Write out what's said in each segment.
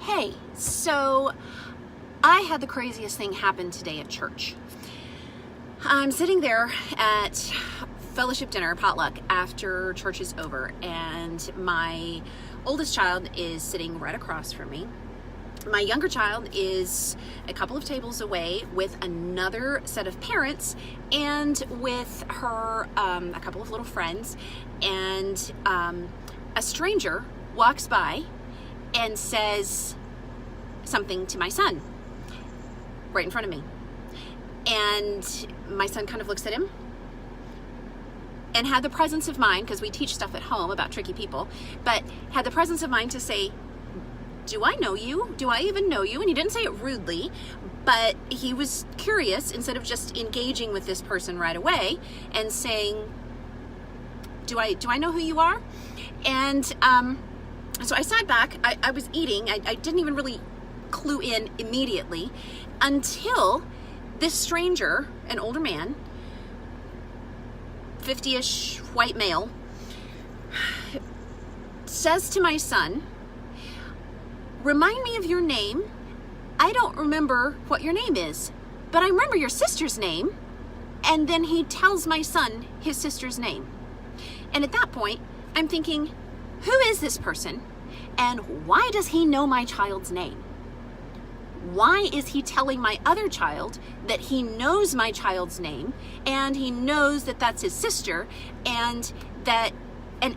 Hey, so I had the craziest thing happen today at church. I'm sitting there at fellowship dinner, potluck, after church is over, and my oldest child is sitting right across from me. My younger child is a couple of tables away with another set of parents and with her a couple of little friends, and a stranger walks by and says something to my son right in front of me. And my son kind of looks at him and had the presence of mind, because we teach stuff at home about tricky people, but had the presence of mind to say, "Do I know you? Do I even know you?" And he didn't say it rudely, but he was curious, instead of just engaging with this person right away and saying, do I know who you are? And so I sat back. I was eating. I didn't even really clue in immediately until this stranger, an older man, 50-ish white male, says to my son, "Remind me of your name. I don't remember what your name is, but I remember your sister's name." And then he tells my son his sister's name. And at that point, I'm thinking, who is this person? And why does he know my child's name? Why is he telling my other child that he knows my child's name, and he knows that that's his sister, and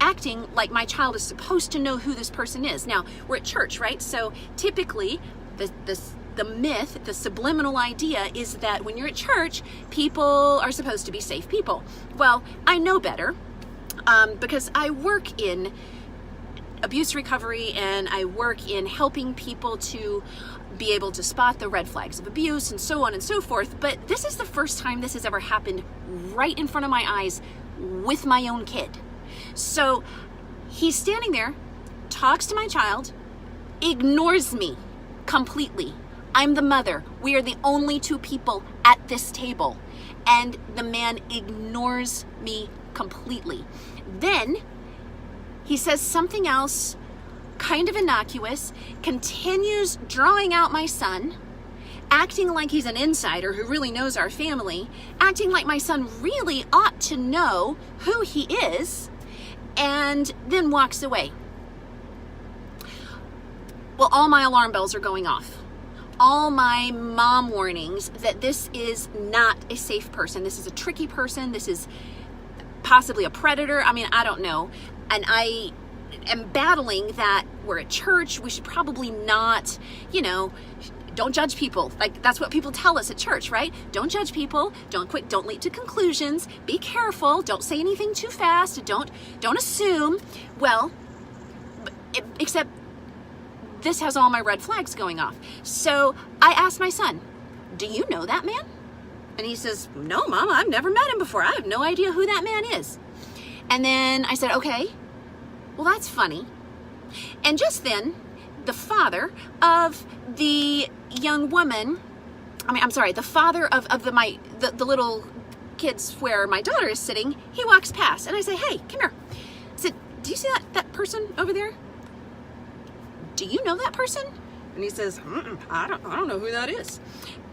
acting like my child is supposed to know who this person is? Now, we're at church, right? So typically the myth, the subliminal idea is that when you're at church, people are supposed to be safe people. Well, I know better, because I work in abuse recovery, and I work in helping people to be able to spot the red flags of abuse and so on and so forth. But this is the first time this has ever happened right in front of my eyes with my own kid. So he's standing there, talks to my child, ignores me completely. I'm the mother. We are the only two people at this table. And the man ignores me completely. Then he says something else, kind of innocuous, continues drawing out my son, acting like he's an insider who really knows our family, acting like my son really ought to know who he is, and then walks away. Well, all my alarm bells are going off. All my mom warnings that this is not a safe person. This is a tricky person. This is possibly a predator. I mean, I don't know. And I am battling that we're at church. We should probably not, don't judge people. Like, that's what people tell us at church, right? Don't judge people. Don't leap to conclusions. Be careful. Don't say anything too fast. Don't assume. Well, except this has all my red flags going off. So I asked my son, "Do you know that man?" And he says, "No, Mom, I've never met him before. I have no idea who that man is." And then I said, "Okay, well, that's funny." And just then, the father of the young woman, the father of the little kids where my daughter is sitting, he walks past, and I say, "Hey, come here." I said, "Do you see that person over there? Do you know that person?" And he says, I don't know who that is."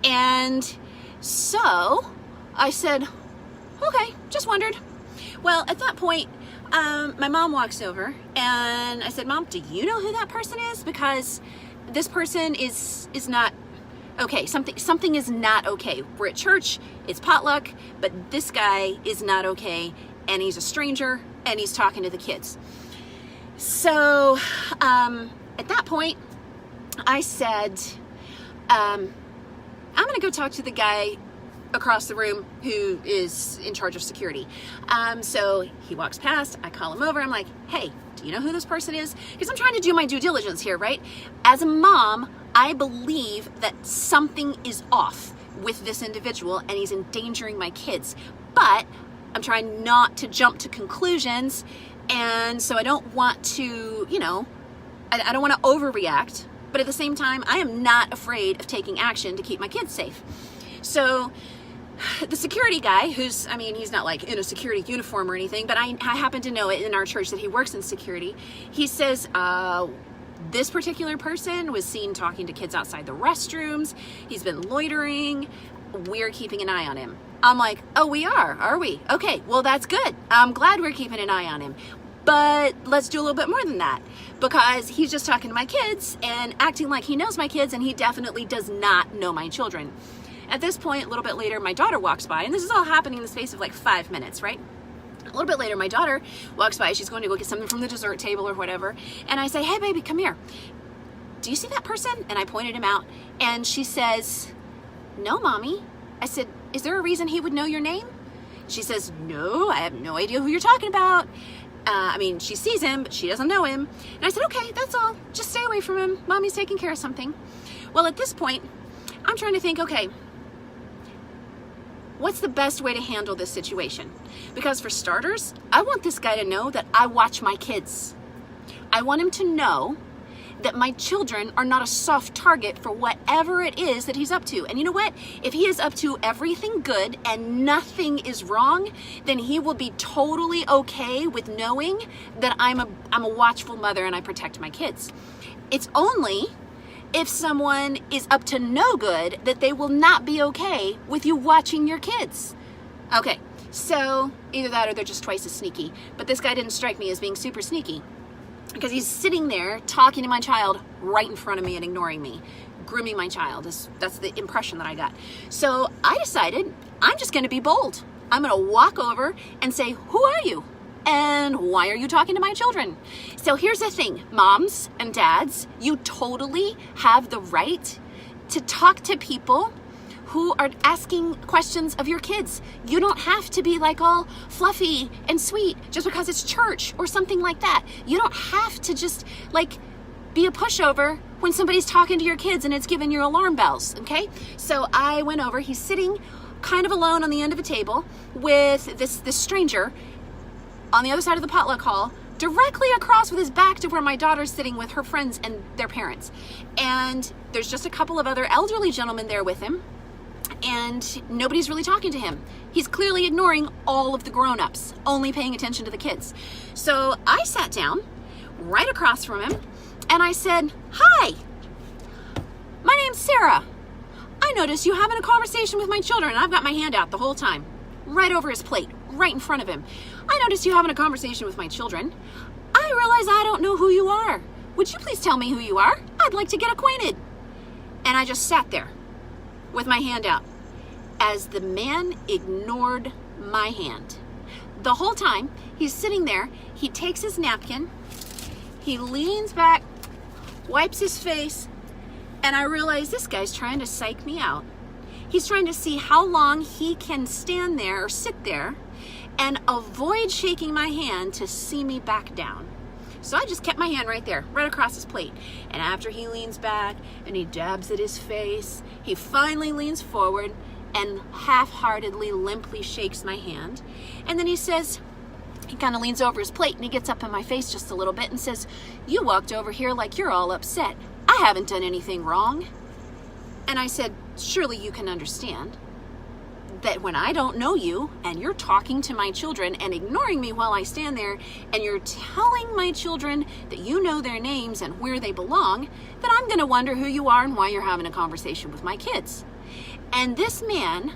And so I said, "Okay, just wondered." Well, at that point, my mom walks over, and I said, "Mom, do you know who that person is? Because this person is not okay. Something is not okay. We're at church, it's potluck, but this guy is not okay, and he's a stranger, and he's talking to the kids." So at that point, I said, I'm going to go talk to the guy across the room who is in charge of security. So he walks past, I call him over, I'm like, "Hey, do you know who this person is?" Because I'm trying to do my due diligence here, right? As a mom, I believe that something is off with this individual, and he's endangering my kids. But I'm trying not to jump to conclusions, and so I don't want to, I don't want to overreact, but at the same time, I am not afraid of taking action to keep my kids safe. So the security guy, he's not like in a security uniform or anything, but I happen to know it in our church that he works in security. He says, This particular person was seen talking to kids outside the restrooms. He's been loitering. We're keeping an eye on him. I'm like, oh, we are we? Okay, well, that's good. I'm glad we're keeping an eye on him. But let's do a little bit more than that, because he's just talking to my kids and acting like he knows my kids, and he definitely does not know my children. At this point, a little bit later, my daughter walks by, and this is all happening in the space of like 5 minutes, right? A little bit later, my daughter walks by. She's going to go get something from the dessert table or whatever. And I say, hey, baby, come here. Do you see that person? And I pointed him out. And she says, no, Mommy. I said, is there a reason he would know your name? She says, no, I have no idea who you're talking about. She sees him, but she doesn't know him. And I said, okay, that's all. Just stay away from him. Mommy's taking care of something. Well, at this point, I'm trying to think, okay, what's the best way to handle this situation? Because for starters, I want this guy to know that I watch my kids. I want him to know that my children are not a soft target for whatever it is that he's up to. And you know what? If he is up to everything good and nothing is wrong, then he will be totally okay with knowing that I'm a watchful mother and I protect my kids. It's only if someone is up to no good that they will not be okay with you watching your kids. Okay, so either that or they're just twice as sneaky. But this guy didn't strike me as being super sneaky, because he's sitting there talking to my child right in front of me and ignoring me, grooming my child. That's the impression that I got. So I decided I'm just going to be bold. I'm going to walk over and say, who are you? And why are you talking to my children? So here's the thing, moms and dads, you totally have the right to talk to people who are asking questions of your kids. You don't have to be like all fluffy and sweet just because it's church or something like that. You don't have to just like be a pushover when somebody's talking to your kids and it's giving you alarm bells, okay? So I went over, he's sitting kind of alone on the end of a table with this stranger on the other side of the potluck hall, directly across with his back to where my daughter's sitting with her friends and their parents. And there's just a couple of other elderly gentlemen there with him, and nobody's really talking to him. He's clearly ignoring all of the grown-ups, only paying attention to the kids. So I sat down right across from him and I said, hi, my name's Sarah. I noticed you having a conversation with my children, and I've got my hand out the whole time, right over his plate, right in front of him. I noticed you having a conversation with my children. I realize I don't know who you are. Would you please tell me who you are? I'd like to get acquainted. And I just sat there with my hand out as the man ignored my hand. The whole time he's sitting there, he takes his napkin, he leans back, wipes his face, and I realize this guy's trying to psych me out. He's trying to see how long he can stand there or sit there and avoid shaking my hand to see me back down. So I just kept my hand right there, right across his plate. And after he leans back and he dabs at his face, he finally leans forward and half-heartedly, limply shakes my hand. And then he says, he kind of leans over his plate and he gets up in my face just a little bit and says, you walked over here like you're all upset. I haven't done anything wrong. And I said, surely you can understand that when I don't know you and you're talking to my children and ignoring me while I stand there, and you're telling my children that you know their names and where they belong, that I'm going to wonder who you are and why you're having a conversation with my kids. And this man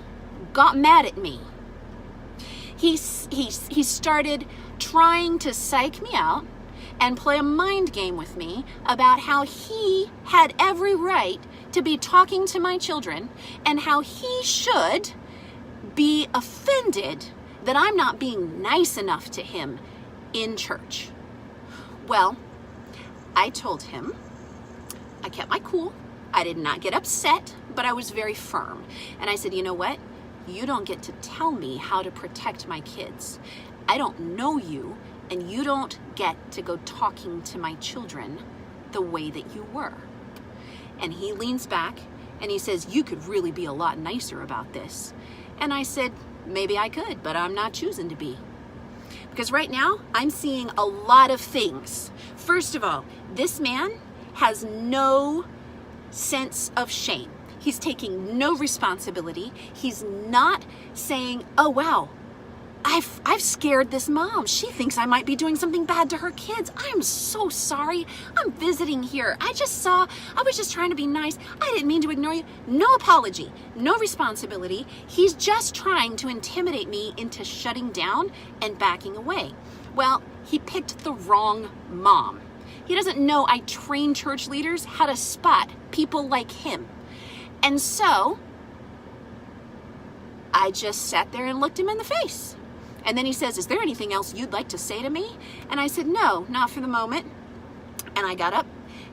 got mad at me. He started trying to psych me out and play a mind game with me about how he had every right to be talking to my children and how he should be offended that I'm not being nice enough to him in church. Well, I told him, I kept my cool. I did not get upset, but I was very firm. And I said, you know what? You don't get to tell me how to protect my kids. I don't know you, and you don't get to go talking to my children the way that you were. And he leans back and he says, you could really be a lot nicer about this. And I said, maybe I could, but I'm not choosing to be. Because right now, I'm seeing a lot of things. First of all, this man has no sense of shame. He's taking no responsibility. He's not saying, oh, wow, I've scared this mom. She thinks I might be doing something bad to her kids. I'm so sorry. I'm visiting here. I was just trying to be nice. I didn't mean to ignore you. No apology, no responsibility. He's just trying to intimidate me into shutting down and backing away. Well, he picked the wrong mom. He doesn't know I train church leaders how to spot people like him. And so I just sat there and looked him in the face. And then he says, is there anything else you'd like to say to me? And I said, no, not for the moment. And I got up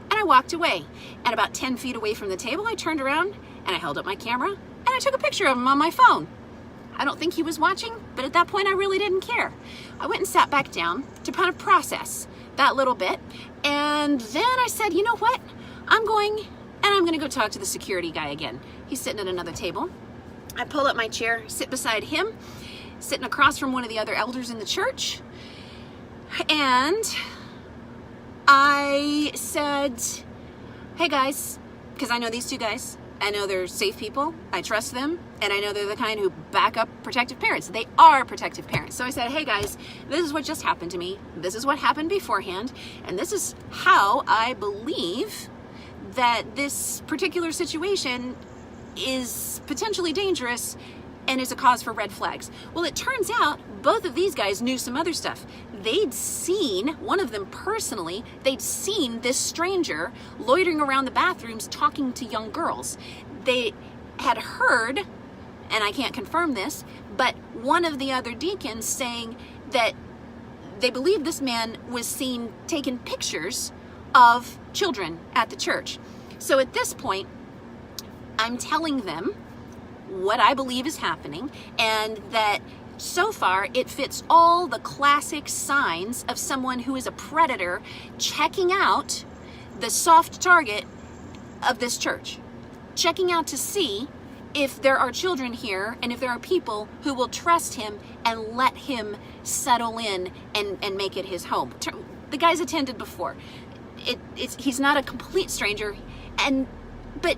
and I walked away. And about 10 feet away from the table, I turned around and I held up my camera and I took a picture of him on my phone. I don't think he was watching, but at that point I really didn't care. I went and sat back down to kind of process that little bit. And then I said, you know what? I'm going to go talk to the security guy again. He's sitting at another table. I pull up my chair, sit beside him, sitting across from one of the other elders in the church. And I said, hey guys, because I know these two guys. I know they're safe people. I trust them. And I know they're the kind who back up protective parents. They are protective parents. So I said, hey guys, this is what just happened to me. This is what happened beforehand. And this is how I believe that this particular situation is potentially dangerous and is a cause for red flags. Well, it turns out both of these guys knew some other stuff. They'd seen, one of them personally, they'd seen this stranger loitering around the bathrooms talking to young girls. They had heard, and I can't confirm this, but one of the other deacons saying that they believed this man was seen taking pictures of children at the church. So at this point, I'm telling them what I believe is happening, and that so far it fits all the classic signs of someone who is a predator checking out the soft target of this church, checking out to see if there are children here and if there are people who will trust him and let him settle in and make it his home. The guy's attended before. He's not a complete stranger, but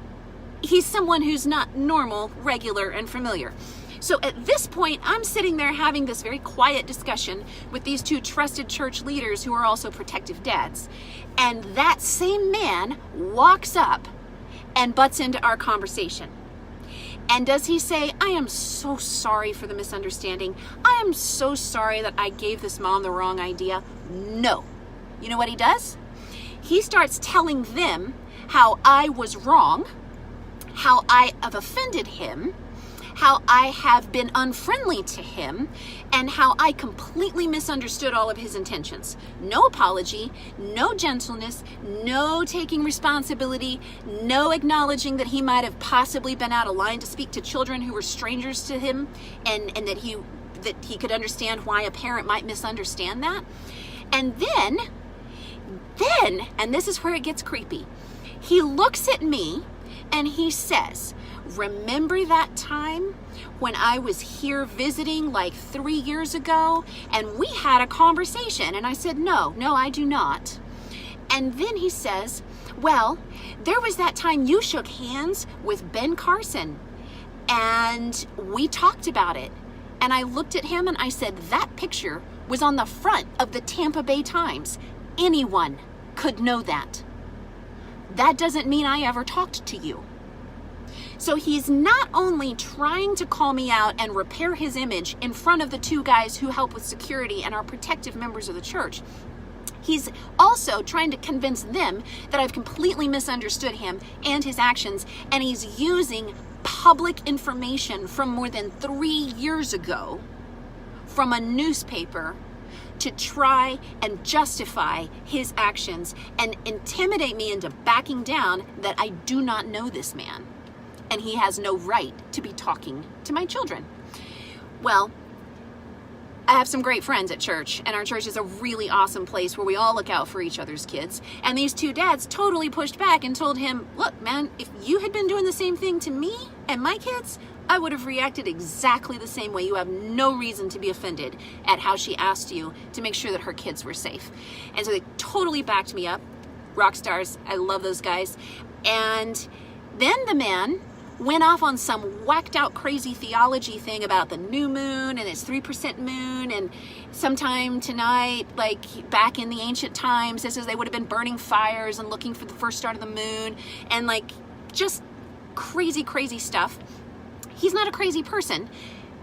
he's someone who's not normal, regular, and familiar. So at this point, I'm sitting there having this very quiet discussion with these two trusted church leaders who are also protective dads. And that same man walks up and butts into our conversation. And does he say, I am so sorry for the misunderstanding. I am so sorry that I gave this mom the wrong idea. No. You know what he does? He starts telling them how I was wrong, how I have offended him, how I have been unfriendly to him, and how I completely misunderstood all of his intentions. No apology, no gentleness, no taking responsibility, no acknowledging that he might have possibly been out of line to speak to children who were strangers to him, and that he could understand why a parent might misunderstand that. And then, and this is where it gets creepy, he looks at me and he says, remember that time when I was here visiting like 3 years ago and we had a conversation? And I said, no, I do not. And then he says, well, there was that time you shook hands with Ben Carson and we talked about it. And I looked at him and I said, that picture was on the front of the Tampa Bay Times. Anyone could know that. That doesn't mean I ever talked to you. So he's not only trying to call me out and repair his image in front of the two guys who help with security and are protective members of the church, he's also trying to convince them that I've completely misunderstood him and his actions, and he's using public information from more than 3 years ago from a newspaper to try and justify his actions and intimidate me into backing down that I do not know this man and he has no right to be talking to my children. Well, I have some great friends at church, and our church is a really awesome place where we all look out for each other's kids. And these two dads totally pushed back and told him, look, man, if you had been doing the same thing to me and my kids, I would have reacted exactly the same way. You have no reason to be offended at how she asked you to make sure that her kids were safe. And so they totally backed me up. Rock stars. I love those guys. And then the man went off on some whacked out crazy theology thing about the new moon and its 3% moon, and sometime tonight, like back in the ancient times, this is they would have been burning fires and looking for the first star of the moon, and like just crazy stuff. He's not a crazy person.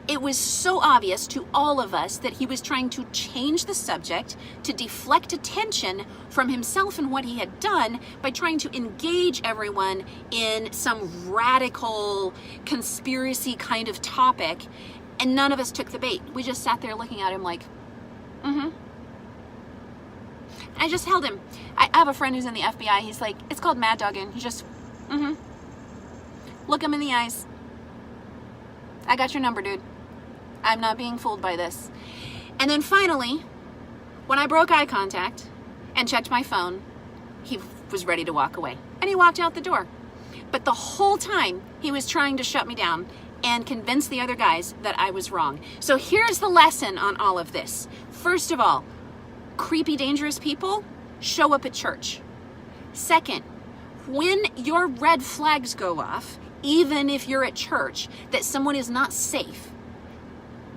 It was so obvious to all of us that he was trying to change the subject to deflect attention from himself and what he had done by trying to engage everyone in some radical conspiracy kind of topic, and none of us took the bait. We just sat there looking at him like, I just held him. I have a friend who's in the FBI. He's like, it's called mad dogging. He just, look him in the eyes. I got your number, dude. I'm not being fooled by this. And then finally, when I broke eye contact and checked my phone, he was ready to walk away. And he walked out the door. But the whole time, he was trying to shut me down and convince the other guys that I was wrong. So here's the lesson on all of this. First of all, creepy, dangerous people show up at church. Second, when your red flags go off, even if you're at church, that someone is not safe,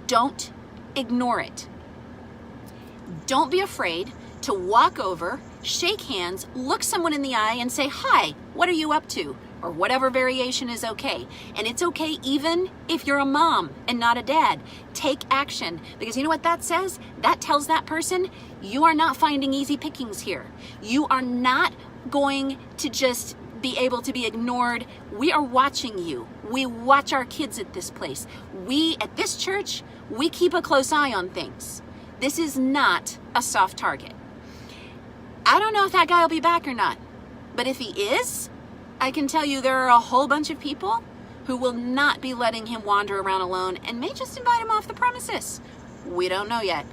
don't ignore it. Don't be afraid to walk over, shake hands, look someone in the eye and say, hi, what are you up to? Or whatever variation is okay. And it's okay even if you're a mom and not a dad. Take action, because you know what that says? That tells that person, you are not finding easy pickings here. You are not going to just be able to be ignored. We are watching you. We watch our kids at this place. We, at this church, we keep a close eye on things. This is not a soft target. I don't know if that guy will be back or not, but if he is, I can tell you there are a whole bunch of people who will not be letting him wander around alone and may just invite him off the premises. We don't know yet.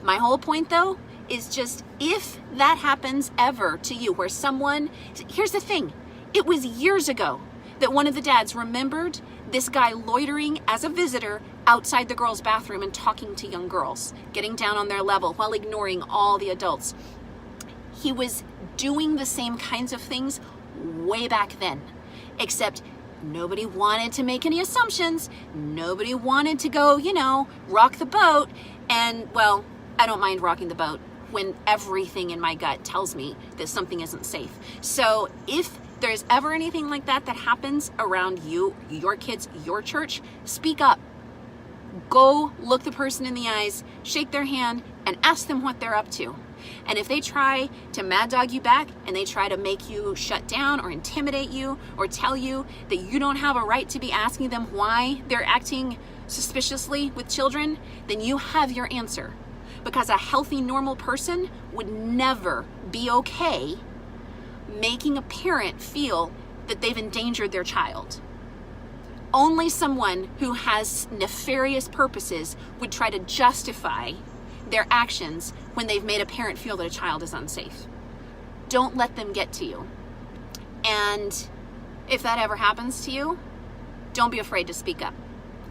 My whole point though is just, if that happens ever to you, where someone, here's the thing, it was years ago that one of the dads remembered this guy loitering as a visitor outside the girls' bathroom and talking to young girls, getting down on their level while ignoring all the adults. He was doing the same kinds of things way back then, except nobody wanted to make any assumptions. Nobody wanted to go, rock the boat. And well, I don't mind rocking the boat when everything in my gut tells me that something isn't safe. So if there's ever anything like that happens around you, your kids, your church, speak up. Go look the person in the eyes, shake their hand, and ask them what they're up to. And if they try to mad dog you back and they try to make you shut down or intimidate you or tell you that you don't have a right to be asking them why they're acting suspiciously with children, then you have your answer. Because a healthy, normal person would never be okay making a parent feel that they've endangered their child. Only someone who has nefarious purposes would try to justify their actions when they've made a parent feel that a child is unsafe. Don't let them get to you. And if that ever happens to you, don't be afraid to speak up.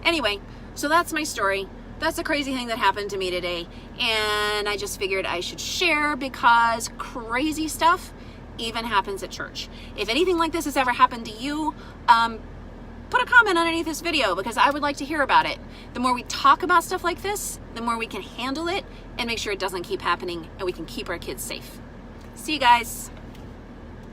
Anyway, so that's my story. That's a crazy thing that happened to me today. And I just figured I should share because crazy stuff even happens at church. If anything like this has ever happened to you, put a comment underneath this video because I would like to hear about it. The more we talk about stuff like this, the more we can handle it and make sure it doesn't keep happening and we can keep our kids safe. See you guys.